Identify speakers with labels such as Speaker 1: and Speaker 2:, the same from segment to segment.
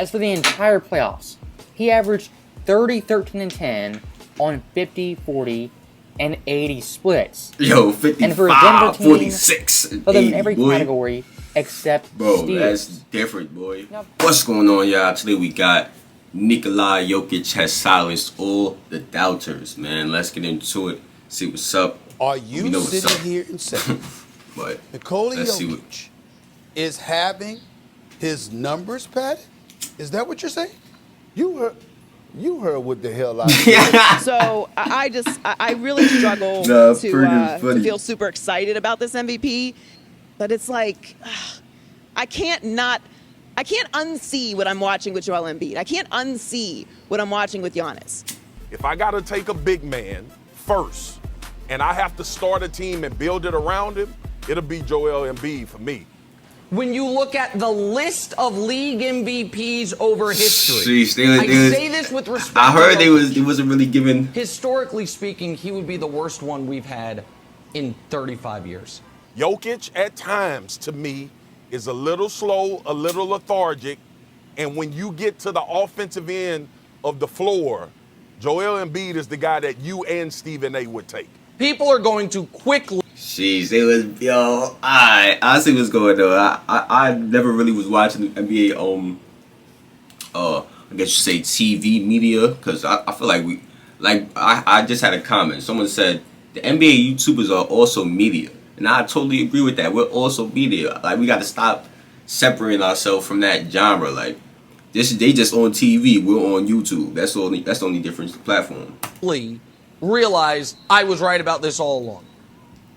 Speaker 1: As for the entire playoffs, he averaged 30, 13, and 10 on 50, 40, and 80 splits.
Speaker 2: Yo, 55, 46, and 80,
Speaker 1: in every category except
Speaker 2: bro,
Speaker 1: steals.
Speaker 2: That's different, boy. What's going on, y'all? Today we got Nikola Jokic has silenced all the doubters, man. Let's get into it. See what's up.
Speaker 3: Are you sitting here and saying
Speaker 2: but
Speaker 3: Nikola Jokic is having his numbers padded? Is that what you're saying? You heard what the hell I said.
Speaker 4: So I really struggle to feel super excited about this MVP, but it's like I can't unsee what I'm watching with Joel Embiid. I can't unsee what I'm watching with Giannis.
Speaker 5: If I got to take a big man first and I have to start a team and build it around him, it'll be Joel Embiid for me.
Speaker 6: When you look at the list of league MVPs over history, I say this with respect.
Speaker 2: I heard he wasn't really given.
Speaker 6: Historically speaking, he would be the worst one we've had in 35 years.
Speaker 5: Jokic, at times, to me, is a little slow, a little lethargic, and when you get to the offensive end of the floor, Joel Embiid is the guy that you and Stephen A would take.
Speaker 6: People are going to quickly.
Speaker 2: Jeez, they was I see what's going on. I never really was watching the NBA I guess you say TV media, because I feel like I just had a comment. Someone said the NBA YouTubers are also media, and I totally agree with that. We're also media. Like, we got to stop separating ourselves from that genre. Like, they just on TV, we're on YouTube. That's the only difference in the platform.
Speaker 6: Realize I was right about this all along.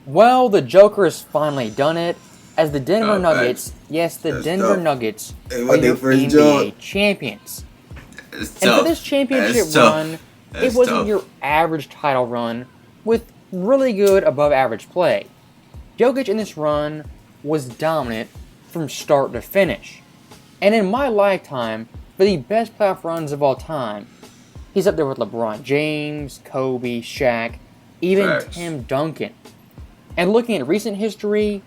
Speaker 1: Well, the Joker has finally done it, as the Denver Nuggets, Denver Nuggets are your NBA champions. And for this championship run, it wasn't your average title run with really good above-average play. Jokic in this run was dominant from start to finish. And in my lifetime, for the best playoff runs of all time, he's up there with LeBron James, Kobe, Shaq, even Tim Duncan. And looking at recent history,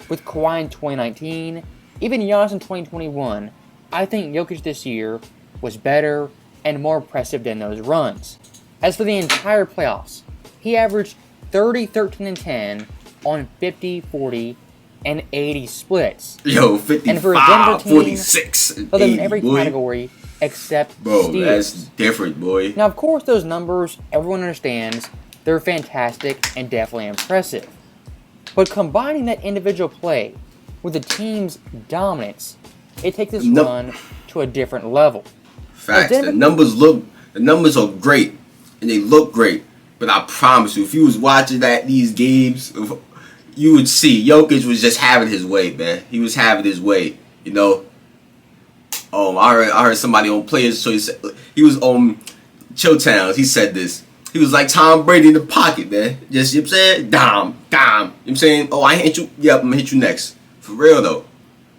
Speaker 1: with Kawhi in 2019, even Giannis in 2021, I think Jokic this year was better and more impressive than those runs. As for the entire playoffs, he averaged 30, 13, and 10 on 50, 40, and 80 splits.
Speaker 2: Yo, 55, 46, and 80,
Speaker 1: in every category except steals.
Speaker 2: That's different, boy.
Speaker 1: Now, of course, those numbers, everyone understands, they're fantastic and definitely impressive. But combining that individual play with the team's dominance, it takes this run to a different level.
Speaker 2: Facts. The numbers are great, and they look great. But I promise you, if you was watching these games, you would see Jokic was just having his way, man. He was having his way, you know. I heard somebody on Players Choice. He was on Chill Towns. He said this. He was like Tom Brady in the pocket, man. Just, you know what I'm saying? Dom. You know what I'm saying? Oh, I hit you. Yep, I'm going to hit you next. For real, though.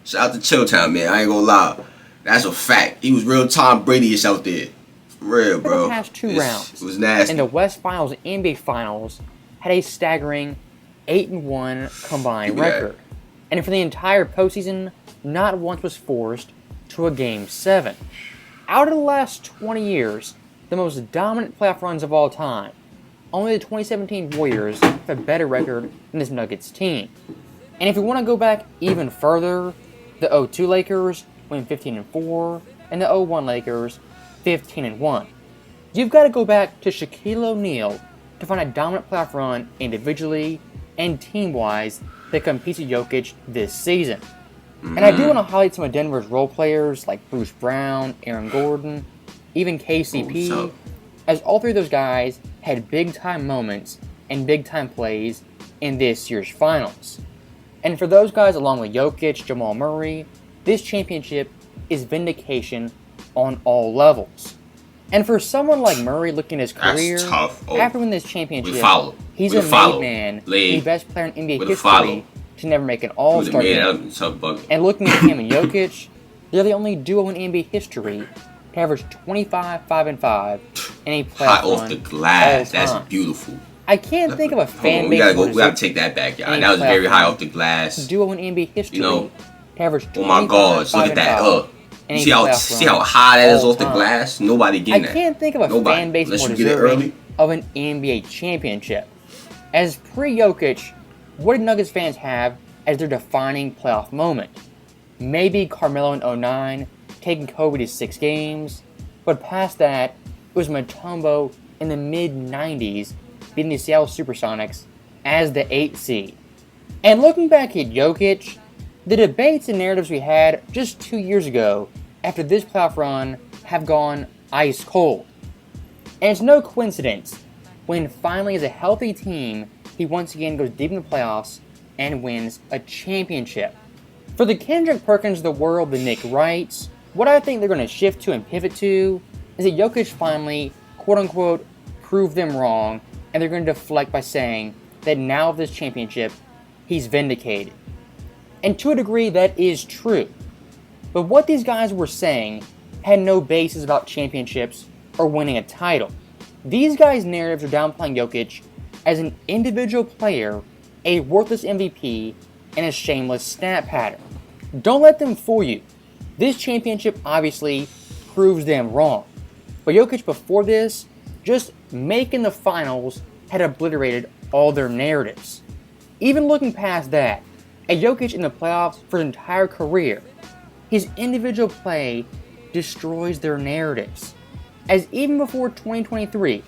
Speaker 2: Shout out to Chill Town, man. I ain't going to lie. That's a fact. He was real Tom Brady-ish out there. For real, bro.
Speaker 1: For the past two rounds,
Speaker 2: it was nasty.
Speaker 1: And the West Finals and NBA Finals had a staggering 8-1 combined record. And for the entire postseason, not once was forced to a Game 7. Out of the last 20 years, the most dominant playoff runs of all time, only the 2017 Warriors have a better record than this Nuggets team. And if you want to go back even further, the 0-2 Lakers went 15-4, and the 0-1 Lakers 15-1. You've got to go back to Shaquille O'Neal to find a dominant playoff run individually and team-wise that competes with Jokic this season. And I do want to highlight some of Denver's role players like Bruce Brown, Aaron Gordon, even KCP, as all three of those guys had big-time moments and big-time plays in this year's finals. And for those guys, along with Jokic, Jamal Murray, this championship is vindication on all levels. And for someone like Murray looking at his career, after winning this championship, he's a made man, the best player in NBA history to never make an All-Star game. And looking at him and Jokic, they're the only duo in NBA history to average 25, 5, and 5 in a playoff run.
Speaker 2: High off the glass. That's beautiful.
Speaker 1: I can't think of a fan base.
Speaker 2: We gotta take that back, y'all. That was very high off the glass.
Speaker 1: Duo in NBA history.
Speaker 2: You know,
Speaker 1: to average 25,
Speaker 2: oh my gosh, look at that.
Speaker 1: in a
Speaker 2: See
Speaker 1: playoff
Speaker 2: how
Speaker 1: run
Speaker 2: high that is
Speaker 1: all
Speaker 2: off the
Speaker 1: time.
Speaker 2: glass? Nobody getting that.
Speaker 1: I can't think of a fan base more deserving of an NBA championship. As pre-Jokic, what did Nuggets fans have as their defining playoff moment? Maybe Carmelo in 2009, taking Kobe to 6 games, but past that, it was Mutombo in the mid-90s beating the Seattle Supersonics as the 8th seed. And looking back at Jokic, the debates and narratives we had just 2 years ago after this playoff run have gone ice cold. And it's no coincidence when finally as a healthy team, he once again goes deep in the playoffs and wins a championship. For the Kendrick Perkins of the world, the Nick Wrights, what I think they're going to shift to and pivot to is that Jokic finally, quote-unquote, proved them wrong, and they're going to deflect by saying that now with this championship, he's vindicated. And to a degree, that is true. But what these guys were saying had no basis about championships or winning a title. These guys' narratives are downplaying Jokic as an individual player, a worthless MVP, and a shameless stat pattern. Don't let them fool you. This championship obviously proves them wrong. But Jokic before this, just making the finals had obliterated all their narratives. Even looking past that, a Jokic in the playoffs for his entire career, his individual play destroys their narratives. As even before 2023,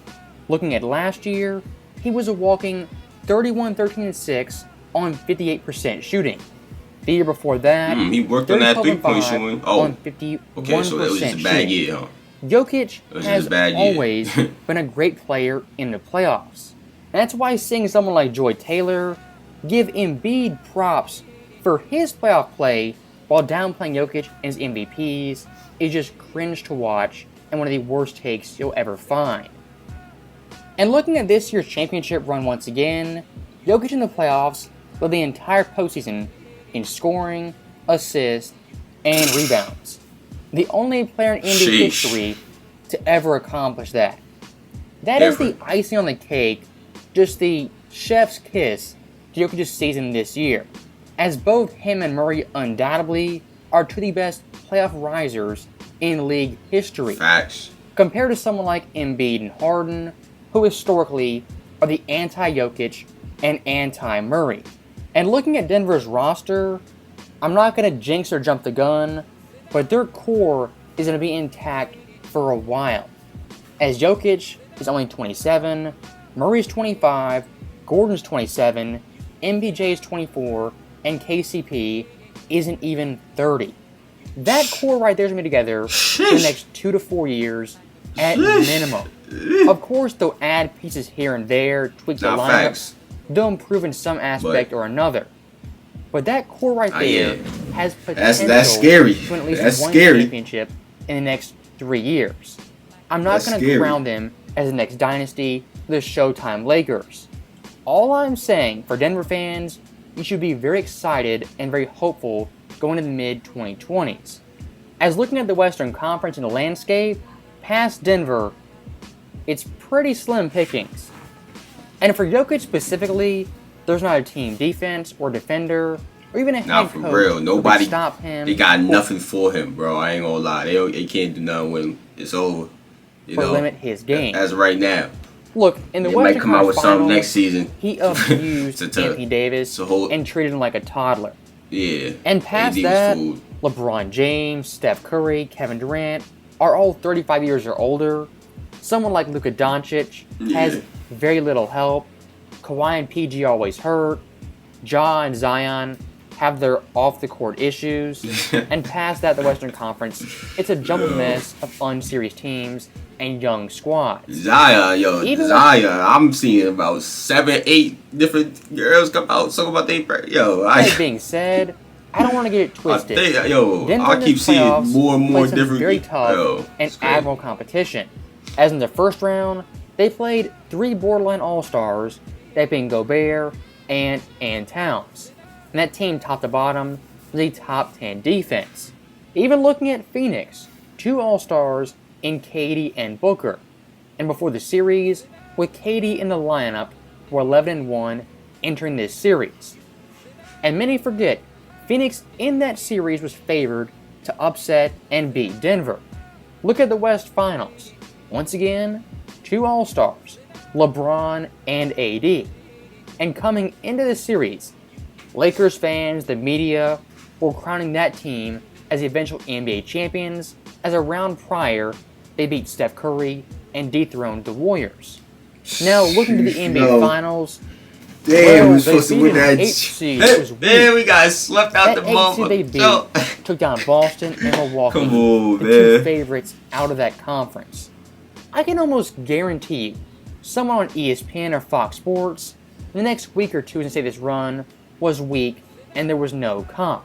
Speaker 1: looking at last year, he was a walking 31-13-6 on 58% shooting. The year before that,
Speaker 2: he worked on that 3-point shooting.
Speaker 1: On 51%
Speaker 2: okay, so that was just a bad year, huh?
Speaker 1: Jokic has always been a great player in the playoffs. And that's why seeing someone like Joy Taylor give Embiid props for his playoff play while downplaying Jokic and his MVPs is just cringe to watch and one of the worst takes you'll ever find. And looking at this year's championship run once again, Jokic in the playoffs led the entire postseason in scoring, assists, and rebounds. The only player in NBA history to ever accomplish that. That is the icing on the cake, just the chef's kiss to Jokic's season this year, as both him and Murray undoubtedly are two of the best playoff risers in league history.
Speaker 2: Facts.
Speaker 1: Compared to someone like Embiid and Harden, who historically are the anti-Jokic and anti-Murray. And looking at Denver's roster, I'm not going to jinx or jump the gun, but their core is going to be intact for a while. As Jokic is only 27, Murray's 25, Gordon's 27, MPJ is 24, and KCP isn't even 30. That core right there is going to be together for the next 2 to 4 years at minimum. Of course, they'll add pieces here and there, tweak the lineups. They'll improve in some aspect or another. But that core right there has potential
Speaker 2: that's scary.
Speaker 1: to win at least one championship in the next 3 years. I'm not going to crown them as the next dynasty, the Showtime Lakers. All I'm saying for Denver fans, you should be very excited and very hopeful going into the mid-2020s. As looking at the Western Conference and the landscape, past Denver, it's pretty slim pickings. And for Jokic specifically, there's not a team defense or defender or even a head coach
Speaker 2: real. Nobody
Speaker 1: who can stop him.
Speaker 2: They got nothing for him, bro. I ain't gonna lie. They can't do nothing when it's over.
Speaker 1: Or limit his game.
Speaker 2: As of right now.
Speaker 1: Look, in the Western
Speaker 2: might come out with something
Speaker 1: Finals,
Speaker 2: next season.
Speaker 1: He abused Anthony Davis and treated him like a toddler.
Speaker 2: Yeah.
Speaker 1: And past that, LeBron James, Steph Curry, Kevin Durant are all 35 years or older. Someone like Luka Doncic has very little help. Kawhi and PG always hurt. Ja and Zion have their off-the-court issues. And past that, the Western Conference, it's a jumbled mess of unserious teams and young squads.
Speaker 2: Zion, I'm seeing about 7, 8 different girls come out talking about
Speaker 1: That being said, I don't want to get it twisted.
Speaker 2: I keep seeing more and more different.
Speaker 1: Very tough and admirable competition. As in the first round, they played 3 borderline all-stars, that being Gobert, Ant, and Towns. And that team, top to bottom, was a top 10 defense. Even looking at Phoenix, 2 all-stars in KD and Booker. And before the series, with KD in the lineup for 11-1 entering this series. And many forget, Phoenix in that series was favored to upset and beat Denver. Look at the West Finals. Once again, 2 All-Stars, LeBron and AD. And coming into the series, Lakers fans, the media, were crowning that team as the eventual NBA champions, as a round prior, they beat Steph Curry and dethroned the Warriors. Now, looking to the NBA Finals,
Speaker 2: damn, we supposed to win that. Man, we got swept out the bubble.
Speaker 1: They beat took down Boston and Milwaukee,
Speaker 2: Come on,
Speaker 1: the
Speaker 2: man.
Speaker 1: 2 favorites out of that conference. I can almost guarantee you, someone on ESPN or Fox Sports, the next week or two is going to say this run was weak and there was no comp.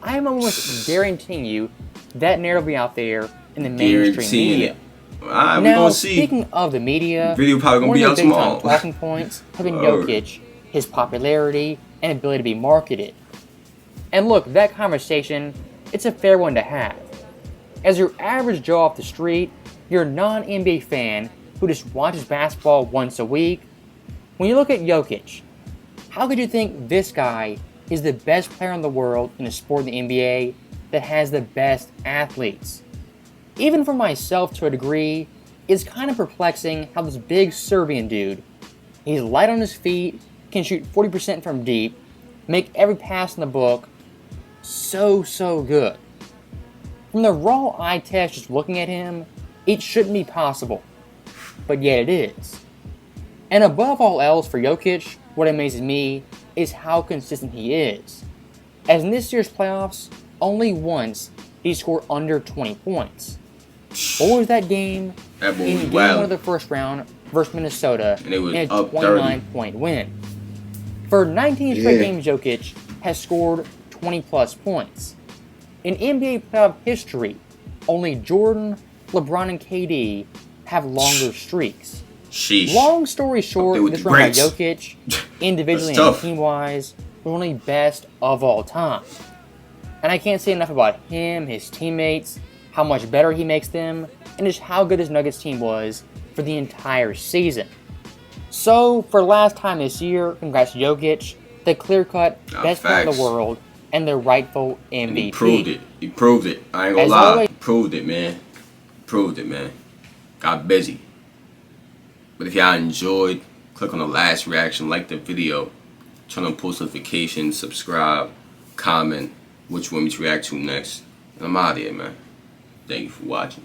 Speaker 1: I am almost guaranteeing you that narrative will be out there in the mainstream media.
Speaker 2: Now,
Speaker 1: gonna speaking of the media,
Speaker 2: video probably gonna
Speaker 1: one
Speaker 2: be
Speaker 1: of
Speaker 2: out
Speaker 1: the big
Speaker 2: tomorrow.
Speaker 1: talking points have been Jokic, his popularity, and ability to be marketed. And look, that conversation, it's a fair one to have. As your average Joe off the street, you're a non-NBA fan who just watches basketball once a week. When you look at Jokic, how could you think this guy is the best player in the world in a sport in the NBA that has the best athletes? Even for myself to a degree, it's kind of perplexing how this big Serbian dude, he's light on his feet, can shoot 40% from deep, make every pass in the book, so good. From the raw eye test just looking at him, it shouldn't be possible, but yet it is. And above all else for Jokic, what amazes me is how consistent he is. As in this year's playoffs, only once did he score under 20 points. What was that game?
Speaker 2: That
Speaker 1: in game 1 of the first round versus Minnesota
Speaker 2: and it was
Speaker 1: in a
Speaker 2: up
Speaker 1: 29-point win. For 19 straight games, Jokic has scored 20-plus points. In NBA playoff history, only Jordan, LeBron, and KD have longer streaks.
Speaker 2: Sheesh.
Speaker 1: Long story short, this run by Jokic, individually and team-wise, was one of the best of all time. And I can't say enough about him, his teammates, how much better he makes them, and just how good his Nuggets team was for the entire season. So, for last time this year, congrats to Jokic, the clear-cut best player in the world, and the rightful MVP.
Speaker 2: And he proved it. He proved it. I ain't gonna lie. Proved it, man. Proved it, man. Got busy. But if y'all enjoyed, click on the last reaction, like the video, turn on post notifications, subscribe, comment which one we react to next. And I'm out of here, man. Thank you for watching.